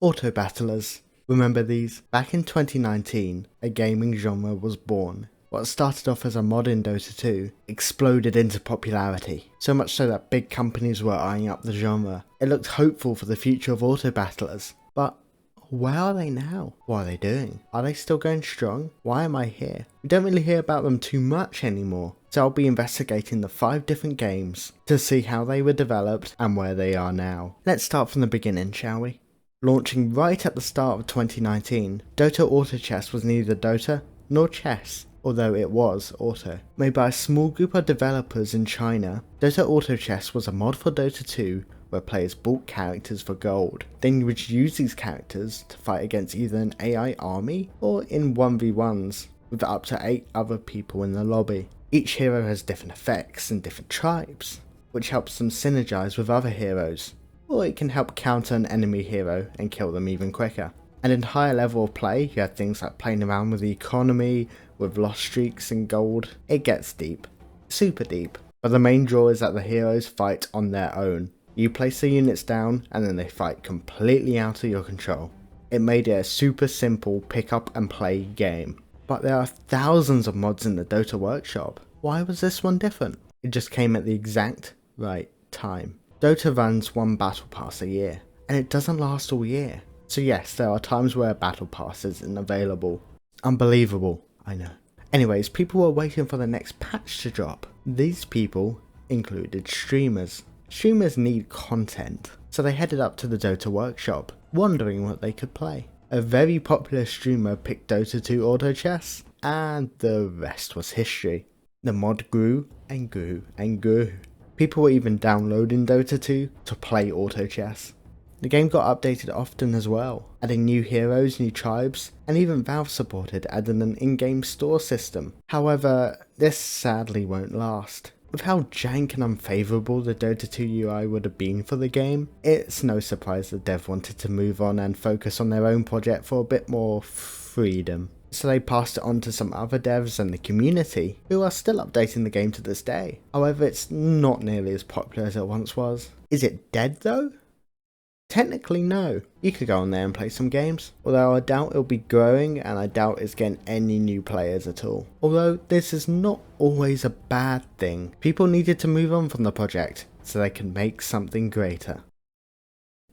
Autobattlers. Remember these? Back in 2019, a gaming genre was born. What started off as a mod in Dota 2 exploded into popularity, so much so that big companies were eyeing up the genre. It looked hopeful for the future of autobattlers, but where are they now? What are they doing? Are they still going strong? Why am I here? We don't really hear about them too much anymore, so I'll be investigating the 5 different games to see how they were developed and where they are now. Let's start from the beginning, shall we? Launching right at the start of 2019, Dota Auto Chess was neither Dota nor chess, although it was auto. Made by a small group of developers in China, Dota Auto Chess was a mod for Dota 2 where players bought characters for gold. Then you would use these characters to fight against either an AI army or in 1v1s with up to 8 other people in the lobby. Each hero has different effects and different tribes, which helps them synergize with other heroes, or it can help counter an enemy hero and kill them even quicker. And in higher level of play, you have things like playing around with the economy, with lost streaks and gold. It gets deep. Super deep. But the main draw is that the heroes fight on their own. You place the units down and then they fight completely out of your control. It made it a super simple pick up and play game. But there are thousands of mods in the Dota workshop. Why was this one different? It just came at the exact right time. Dota runs one battle pass a year, and it doesn't last all year. So yes, there are times where a battle pass isn't available. Unbelievable, I know. Anyways, people were waiting for the next patch to drop. These people included streamers. Streamers need content, so they headed up to the Dota workshop, wondering what they could play. A very popular streamer picked Dota 2 Auto Chess, and the rest was history. The mod grew and grew and grew. People were even downloading Dota 2 to play Auto Chess. The game got updated often as well, adding new heroes, new tribes, and even Valve supported adding an in-game store system. However, this sadly won't last. With how jank and unfavourable the Dota 2 UI would have been for the game, it's no surprise the dev wanted to move on and focus on their own project for a bit more freedom. So they passed it on to some other devs and the community, who are still updating the game to this day. However, it's not nearly as popular as it once was. Is it dead though? Technically no. You could go on there and play some games, although I doubt it'll be growing and I doubt it's getting any new players at all. Although this is not always a bad thing. People needed to move on from the project so they can make something greater.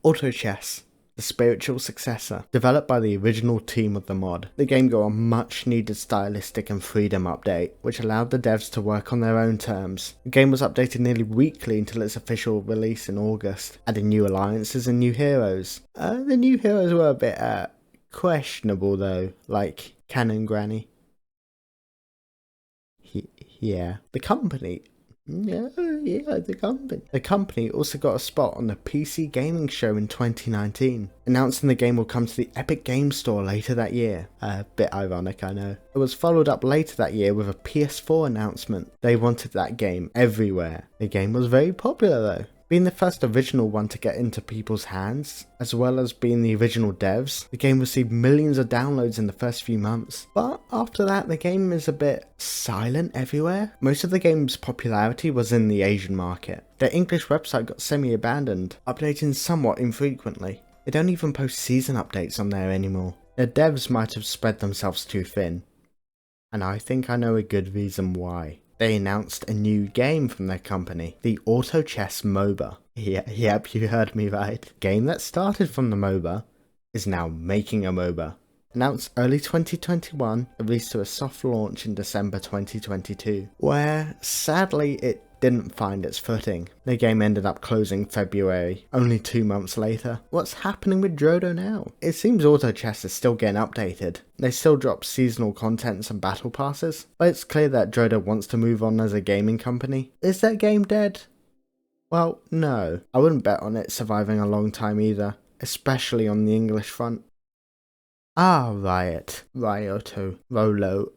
Auto Chess, the spiritual successor, developed by the original team of the mod. The game got a much needed stylistic and freedom update, which allowed the devs to work on their own terms. The game was updated nearly weekly until its official release in August, adding new alliances and new heroes. The new heroes were a bit questionable though, like Cannon Granny. Yeah. The company also got a spot on the PC Gaming Show in 2019, announcing the game will come to the Epic Games Store later that year. A bit ironic, I know. It was followed up later that year with a PS4 announcement. They wanted that game everywhere. The game was very popular though. Being the first original one to get into people's hands, as well as being the original devs, the game received millions of downloads in the first few months. But after that, the game is a bit silent everywhere. Most of the game's popularity was in the Asian market. Their English website got semi-abandoned, updating somewhat infrequently. They don't even post season updates on there anymore. Their devs might have spread themselves too thin. And I think I know a good reason why. They announced a new game from their company, the Auto Chess MOBA. Yep, you heard me right. Game that started from the MOBA is now making a MOBA. Announced early 2021, released to a soft launch in December 2022, where sadly it didn't find its footing. The game ended up closing February, only 2 months later. What's happening with Drodo now? It seems Auto Chess is still getting updated. They still drop seasonal contents and battle passes, but it's clear that Drodo wants to move on as a gaming company. Is that game dead? Well, no. I wouldn't bet on it surviving a long time either, especially on the English front. Riot Rolo.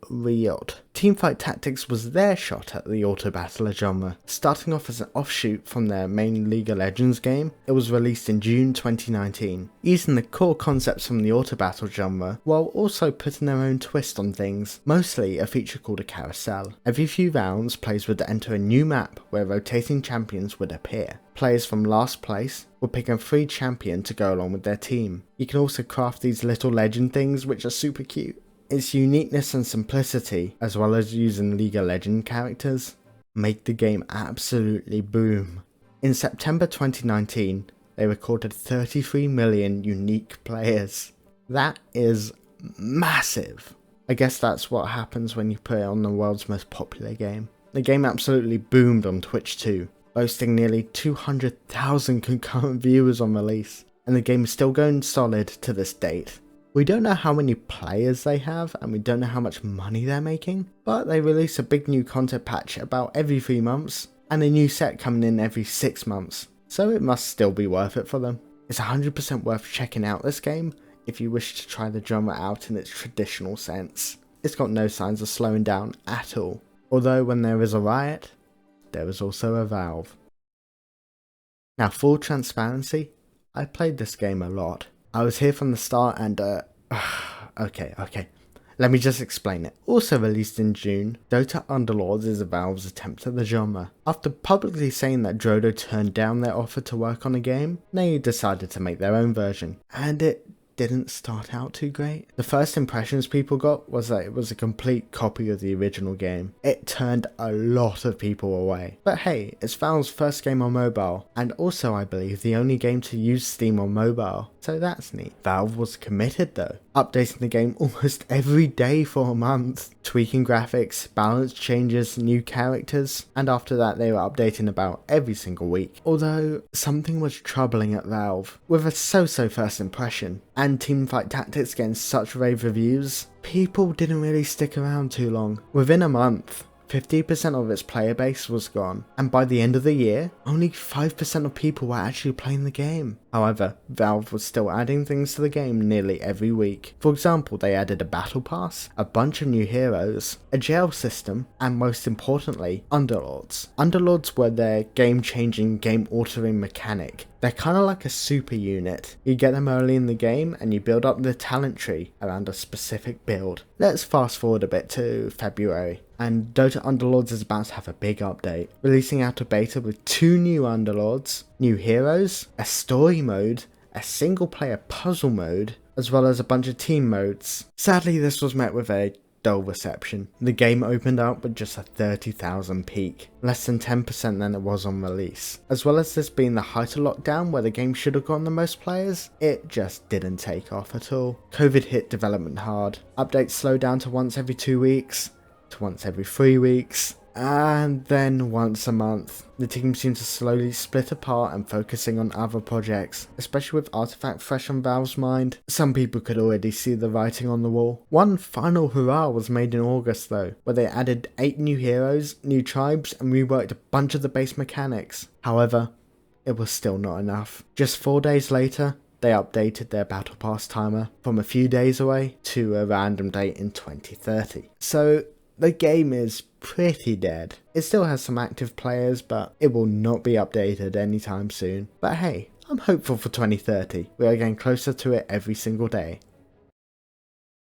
Teamfight Tactics was their shot at the Autobattler genre. Starting off as an offshoot from their main League of Legends game, it was released in June 2019, using the core concepts from the Autobattle genre, while also putting their own twist on things, mostly a feature called a carousel. Every few rounds, players would enter a new map where rotating champions would appear. Players from last place will pick a free champion to go along with their team. You can also craft these little legend things which are super cute. Its uniqueness and simplicity, as well as using League of Legends characters, make the game absolutely boom. In September 2019, they recorded 33 million unique players. That is massive. I guess that's what happens when you put it on the world's most popular game. The game absolutely boomed on Twitch too, boasting nearly 200,000 concurrent viewers on release, and the game is still going solid to this date. We don't know how many players they have, and we don't know how much money they're making, but they release a big new content patch about every 3 months, and a new set coming in every 6 months, so it must still be worth it for them. It's 100% worth checking out this game if you wish to try the genre out in its traditional sense. It's got no signs of slowing down at all, although when there is a Riot, there is also a Valve. Now, full transparency, I played this game a lot. I was here from the start and okay. Let me just explain it. Also released in June, Dota Underlords is Valve's attempt at the genre. After publicly saying that Rolo turned down their offer to work on a game, they decided to make their own version, and it didn't start out too great. The first impressions people got was that it was a complete copy of the original game. It turned a lot of people away. But hey, it's Valve's first game on mobile, and also I believe the only game to use Steam on mobile, so that's neat. Valve was committed though, updating the game almost every day for a month, tweaking graphics, balance changes, new characters, and after that they were updating about every single week. Although something was troubling at Valve. With a so-so first impression, and teamfight tactics getting such rave reviews, people didn't really stick around too long. Within a month, 50% of its player base was gone, and by the end of the year, only 5% of people were actually playing the game. However, Valve was still adding things to the game nearly every week. For example, they added a battle pass, a bunch of new heroes, a jail system, and most importantly, Underlords. Underlords were their game-changing, game-altering mechanic. They're kind of like a super unit. You get them early in the game and you build up the talent tree around a specific build. Let's fast forward a bit to February, and Dota Underlords is about to have a big update, releasing out a beta with 2 new Underlords, new heroes, a story mode, a single player puzzle mode, as well as a bunch of team modes. Sadly, this was met with a dull reception. The game opened up with just a 30,000 peak, less than 10% than it was on release. As well as this being the height of lockdown where the game should have gotten the most players, it just didn't take off at all. COVID hit development hard. Updates slowed down to once every 2 weeks, to once every 3 weeks, and then once a month. The team seemed to slowly split apart and focusing on other projects, especially with Artifact fresh on Valve's mind. Some people could already see the writing on the wall. One final hurrah was made in August though, where they added 8 new heroes, new tribes, and reworked a bunch of the base mechanics. However, it was still not enough. Just 4 days later, they updated their battle pass timer from a few days away to a random date in 2030. So the game is pretty dead. It still has some active players, but it will not be updated anytime soon. But hey, I'm hopeful for 2030. We are getting closer to it every single day.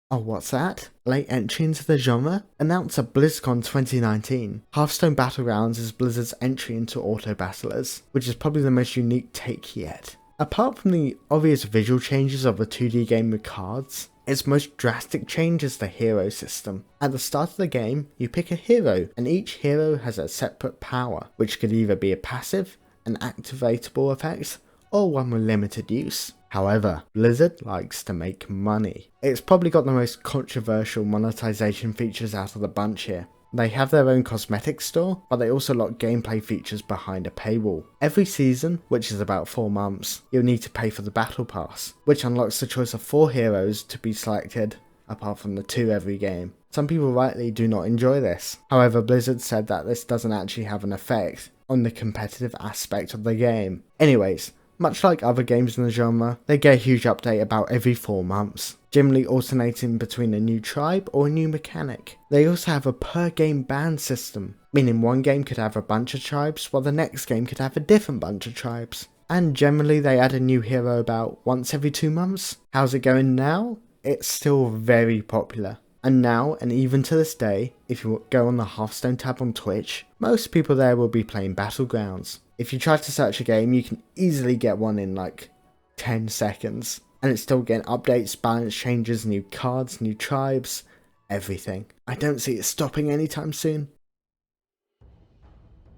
Oh, what's that? Late entry into the genre? Announced at BlizzCon 2019. Hearthstone Battlegrounds is Blizzard's entry into Autobattlers, which is probably the most unique take yet. Apart from the obvious visual changes of a 2D game with cards, its most drastic change is the hero system. At the start of the game, you pick a hero, and each hero has a separate power, which could either be a passive, an activatable effect, or one with limited use. However, Blizzard likes to make money. It's probably got the most controversial monetization features out of the bunch here. They have their own cosmetic store, but they also lock gameplay features behind a paywall. Every season, which is about 4 months, you'll need to pay for the battle pass, which unlocks the choice of 4 heroes to be selected, apart from the 2 every game. Some people rightly do not enjoy this. However, Blizzard said that this doesn't actually have an effect on the competitive aspect of the game. Anyways, much like other games in the genre, they get a huge update about every 4 months, generally alternating between a new tribe or a new mechanic. They also have a per game ban system, meaning one game could have a bunch of tribes while the next game could have a different bunch of tribes. And generally they add a new hero about once every 2 months. How's it going now? It's still very popular. And now, and even to this day, if you go on the Hearthstone tab on Twitch, most people there will be playing Battlegrounds. If you try to search a game, you can easily get one in like 10 seconds. And it's still getting updates, balance changes, new cards, new tribes, everything. I don't see it stopping anytime soon.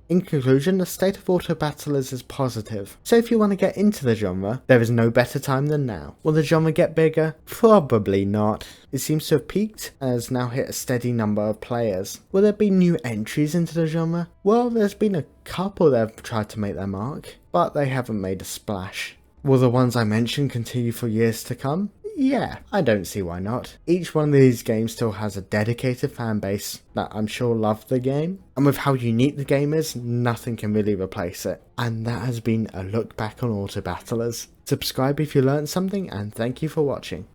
In conclusion, the state of Autobattlers is positive, so if you want to get into the genre, there is no better time than now. Will the genre get bigger? Probably not. It seems to have peaked and has now hit a steady number of players. Will there be new entries into the genre? Well, there's been a couple that have tried to make their mark, but they haven't made a splash. Will the ones I mentioned continue for years to come? Yeah, I don't see why not. Each one of these games still has a dedicated fan base that I'm sure love the game, and with how unique the game is, nothing can really replace it. And that has been a look back on Autobattlers. Subscribe if you learned something, and thank you for watching.